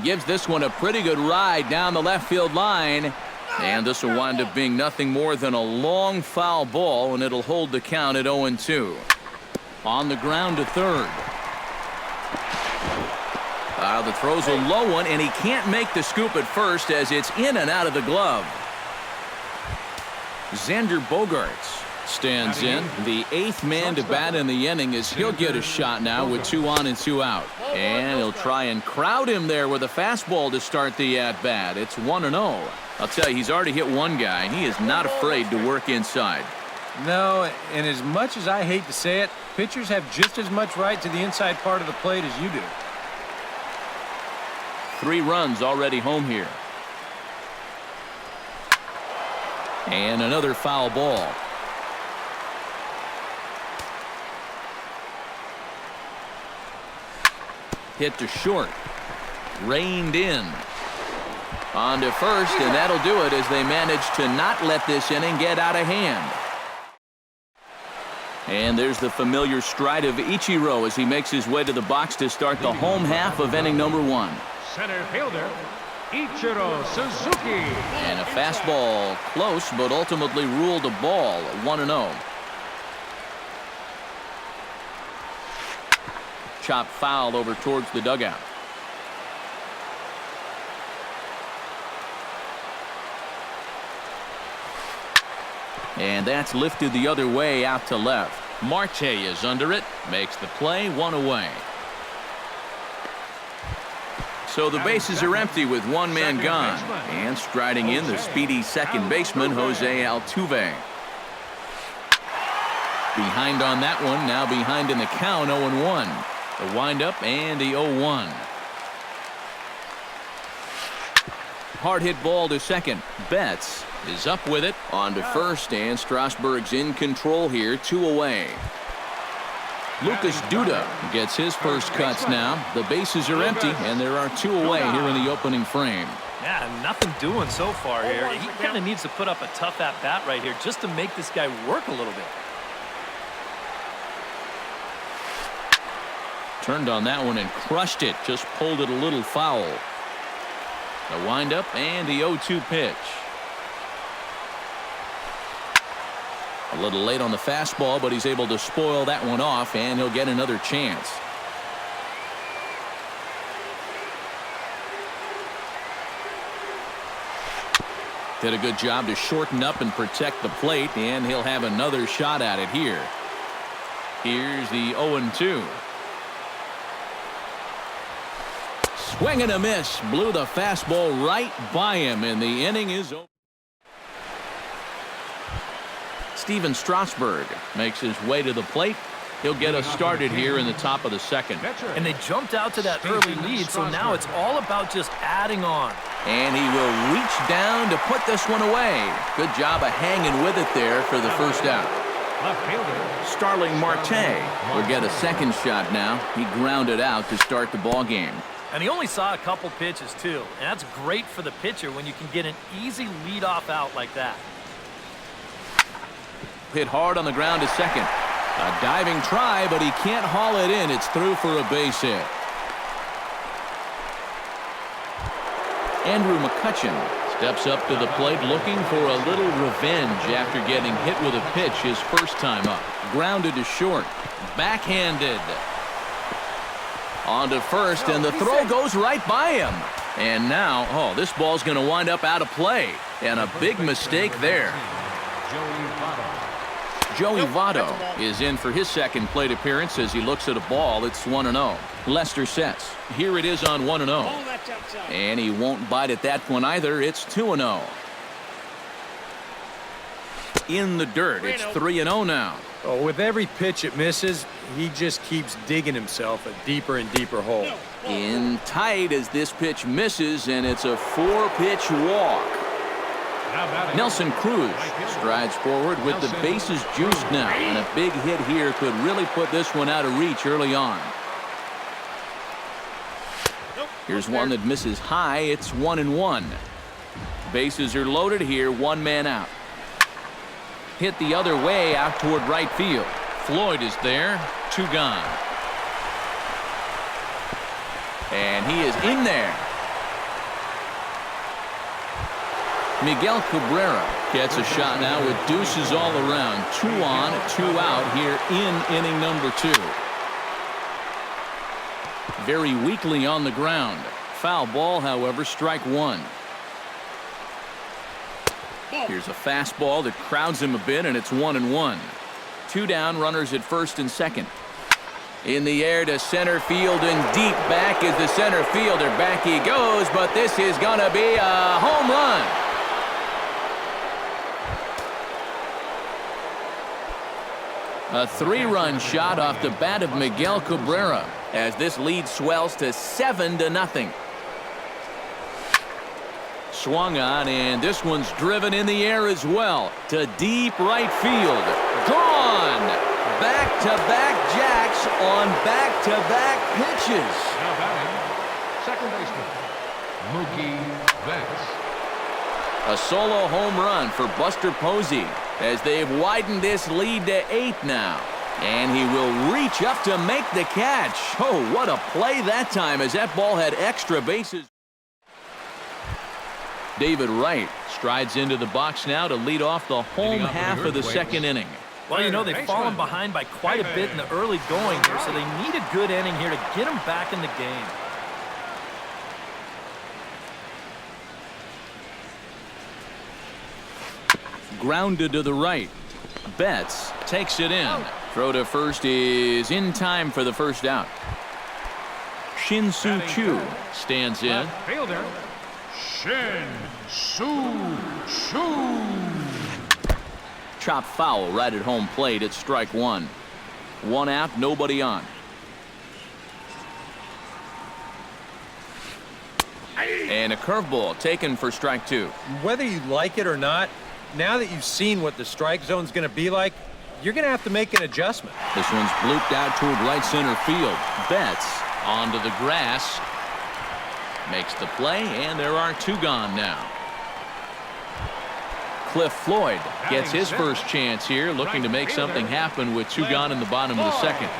gives this one a pretty good ride down the left field line. And this will wind up being nothing more than a long foul ball, and it'll hold the count at 0-2. On the ground to third. The throw's a low one, and he can't make the scoop at first as it's in and out of the glove. Xander Bogaerts stands in. The 8th man to bat in the inning as he'll get a shot now with 2 on and 2 out. And he'll try and crowd him there with a fastball to start the at-bat. It's 1-0. I'll tell you, he's already hit one guy, and he is not afraid to work inside. No, and as much as I hate to say it, pitchers have just as much right to the inside part of the plate as you do. 3 runs already home here. And another foul ball. Hit to short. Reined in. On to first, and that'll do it as they manage to not let this inning get out of hand. And there's the familiar stride of Ichiro as he makes his way to the box to start the home half of inning number 1. Center fielder, Ichiro Suzuki. And a fastball close, but ultimately ruled a ball, 1-0. Chop foul over towards the dugout. And that's lifted the other way out to left. Marte is under it, makes the play, 1 away. So the bases are empty with 1 man gone. And striding in the speedy second baseman, Jose Altuve. Behind on that one, now behind in the count, 0-1. The windup and the 0-1. Hard hit ball to second. Betts is up with it. On to first, and Strasburg's in control here, 2 away. Lucas Duda gets his first cuts now. The bases are empty, and there are 2 away here in the opening frame. Yeah, nothing doing so far here. He kind of needs to put up a tough at-bat right here just to make this guy work a little bit. Turned on that one and crushed it. Just pulled it a little foul. The windup and the 0-2 pitch. A little late on the fastball, but he's able to spoil that one off, and he'll get another chance. Did a good job to shorten up and protect the plate, and he'll have another shot at it here. Here's the 0-2. Swing and a miss. Blew the fastball right by him, and the inning is over. Steven Strasburg makes his way to the plate. He'll get us started here in the top of the second. And they jumped out to that early lead, so now it's all about just adding on. And he will reach down to put this one away. Good job of hanging with it there for the first out. Starling Marte will get a second shot now. He grounded out to start the ball game. And he only saw a couple pitches, too. And that's great for the pitcher when you can get an easy leadoff out like that. Hit hard on the ground to second. A diving try, but he can't haul it in. It's through for a base hit. Andrew McCutchen steps up to the plate looking for a little revenge after getting hit with a pitch his first time up. Grounded to short. Backhanded. On to first, and the throw goes right by him. And now, this ball's going to wind up out of play. And a big mistake there. Joey Votto is in for his second plate appearance as he looks at a ball. It's 1-0. Lester sets. Here it is on 1-0. And he won't bite at that one either. It's 2-0. In the dirt. It's 3-0 now. Oh, with every pitch it misses, he just keeps digging himself a deeper and deeper hole. In tight as this pitch misses, and it's a 4-pitch walk. Nelson Cruz strides forward with the bases juiced now, and a big hit here could really put this one out of reach early on. Here's one that misses high. It's 1-1. Bases are loaded here, 1 man out. Hit the other way out toward right field. Floyd is there, 2 gone. And he is in there. Miguel Cabrera gets a shot now with deuces all around. 2 on, 2 out here in inning number 2. Very weakly on the ground. Foul ball, however, strike 1. Here's a fastball that crowds him a bit, and it's 1-1. 2 down, runners at first and second. In the air to center field and deep back is the center fielder. Back he goes, but this is going to be a home run. A 3-run shot off the bat of Miguel Cabrera as this lead swells to 7-0. Swung on, and this one's driven in the air as well to deep right field. Gone! Back-to-back jacks on back-to-back pitches. Now batting, second baseman, Mookie Betts. A solo home run for Buster Posey as they've widened this lead to 8 now. And he will reach up to make the catch. Oh, what a play that time as that ball had extra bases. David Wright strides into the box now to lead off the home half of the second inning. Well, you know, they've fallen behind by quite a bit in the early going here, so they need a good inning here to get them back in the game. Grounded to the right. Betts takes it in. Throw to first is in time for the first out. Shin-Soo Choo stands in. Left fielder, Shin-Soo Choo. Chop foul right at home plate. It's strike 1. 1 out, nobody on. And a curveball taken for strike 2. Whether you like it or not, now that you've seen what the strike zone's going to be like, you're going to have to make an adjustment. This one's blooped out toward right center field. Betts onto the grass. Makes the play, and there are 2 gone now. Cliff Floyd gets his first chance here, looking to make something happen with 2 gone in the bottom of the second.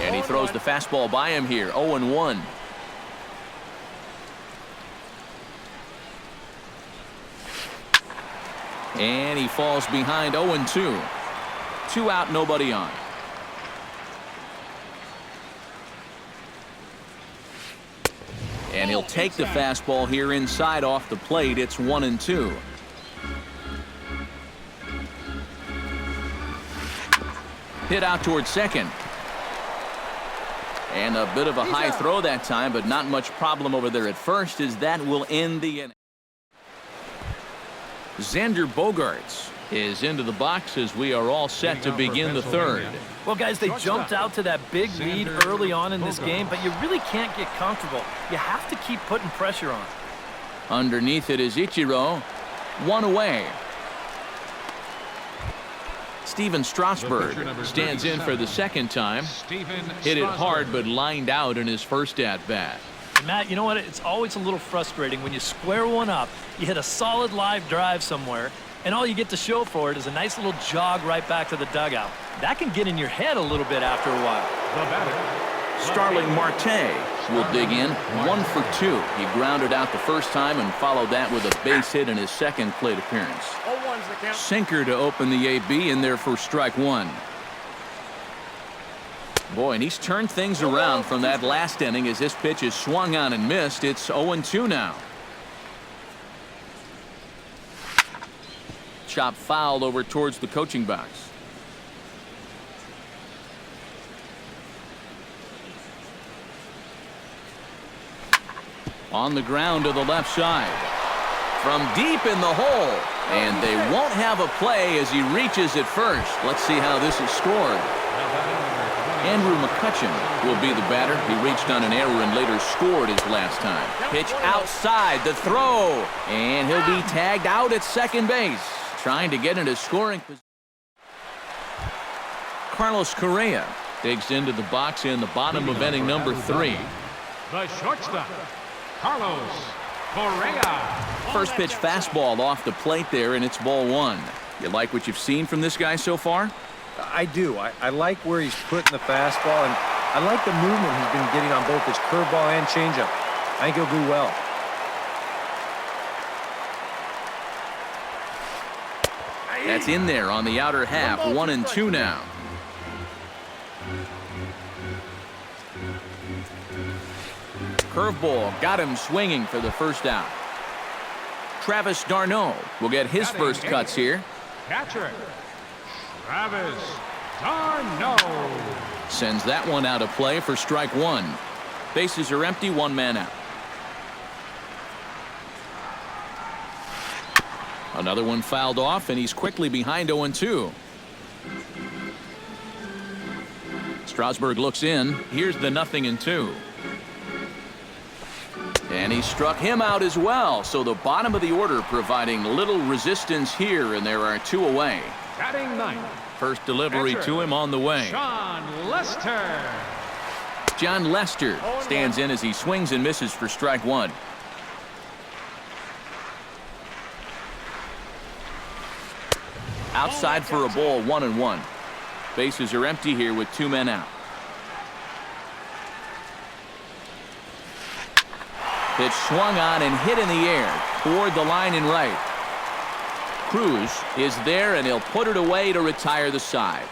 And he throws the fastball by him here, 0-1. And he falls behind 0-2. 2 out, nobody on. And he'll take the fastball here inside off the plate. It's 1-2. Hit out towards second. And a bit of a high throw that time, but not much problem over there at first, as that will end the inning. Xander Bogaerts is into the box as we are all set to begin the third. Well, guys, they jumped out to that big lead early on in this game, but you really can't get comfortable. You have to keep putting pressure on. Underneath it is Ichiro. 1 away. Steven Strasburg stands in for the second time. Hit it hard, but lined out in his first at-bat. Matt, you know what? It's always a little frustrating when you square one up, you hit a solid live drive somewhere, and all you get to show for it is a nice little jog right back to the dugout. That can get in your head a little bit after a while. Starling Marte will dig in. 1 for 2. He grounded out the first time and followed that with a base hit in his second plate appearance. Sinker to open the AB in there for strike 1. Boy, and he's turned things around from that last inning as this pitch is swung on and missed. It's 0-2 now. Chop fouled over towards the coaching box. On the ground to the left side. From deep in the hole. And they won't have a play as he reaches it first. Let's see how this is scored. Andrew McCutcheon will be the batter. He reached on an error and later scored his last time. Pitch outside, the throw. And he'll be tagged out at second base. Trying to get into scoring position. Carlos Correa digs into the box in the bottom of inning number 3. The shortstop, Carlos Correa. First pitch fastball off the plate there, and it's ball 1. You like what you've seen from this guy so far? I do. I like where he's putting the fastball, and I like the movement he's been getting on both his curveball and changeup. I think he'll do well. That's in there on the outer half. 1-2 now. Curveball got him swinging for the first out. Travis d'Arnaud will get his first cuts here. Catcher, Travis d'Arnaud. Sends that one out of play for strike one. Bases are empty, one man out. Another one fouled off, and he's quickly behind 0-2. Strasburg looks in. Here's the 0-2. And he struck him out as well. So the bottom of the order providing little resistance here, and there are two away. Batting ninth. First delivery to him on the way. John Lester. John Lester stands in as he swings and misses for strike one. Outside for a ball, 1-1. Bases are empty here with two men out. Pitch swung on and hit in the air toward the line and right. Cruz is there, and he'll put it away to retire the side.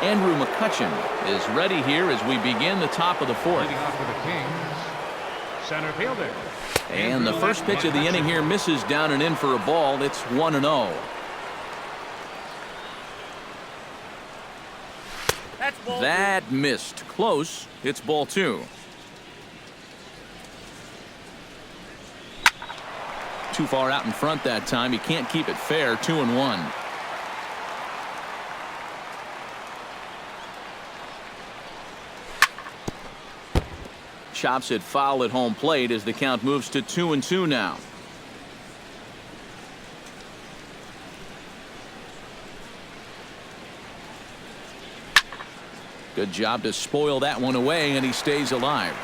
Andrew McCutchen is ready here as we begin the top of the fourth. Leading off for the Kings, center fielder. And the first pitch of the inning here misses down and in for a ball. It's 1-0. That missed. Close. It's ball two. Too far out in front that time. He can't keep it fair. 2-1. Chops it foul at home plate as the count moves to 2-2 now. Good job to spoil that one away, and he stays alive.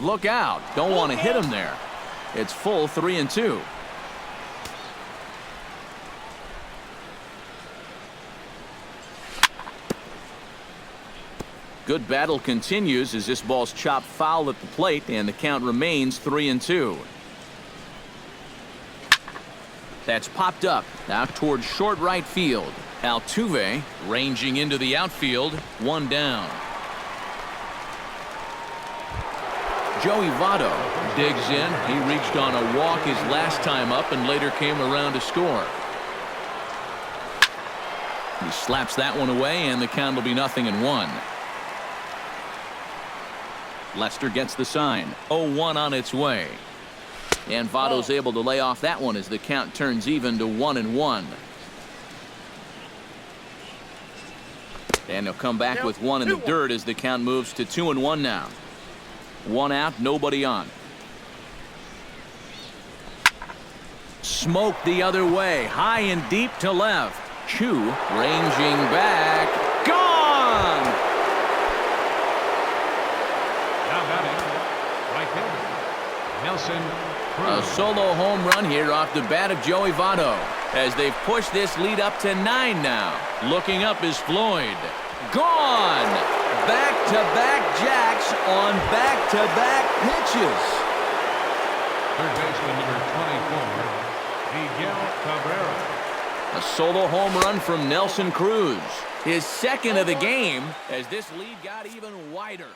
Look out. Don't want to hit him there. It's full 3-2. Good battle continues as this ball's chopped foul at the plate, and the count remains 3-2. That's popped up out towards short right field. Altuve ranging into the outfield. One down. Joey Votto digs in. He reached on a walk his last time up and later came around to score. He slaps that one away, and the count will be 0-1. Lester gets the sign. 0-1 on its way. And Votto's able to lay off that one as the count turns even to 1-1. And he'll come back with one in the dirt as the count moves to 2-1 now. One out, nobody on. Smoke the other way, high and deep to left. Chu ranging back. Gone! Now batting, right fielder, Nelson A Cruz. solo home run here off the bat of Joey Votto as they've pushed this lead up to 9 now. Looking up is Floyd. Gone! Back-to-back jacks on back-to-back pitches. Third baseman number 24, Miguel Cabrera. A solo home run from Nelson Cruz. His second of the game as this lead got even wider.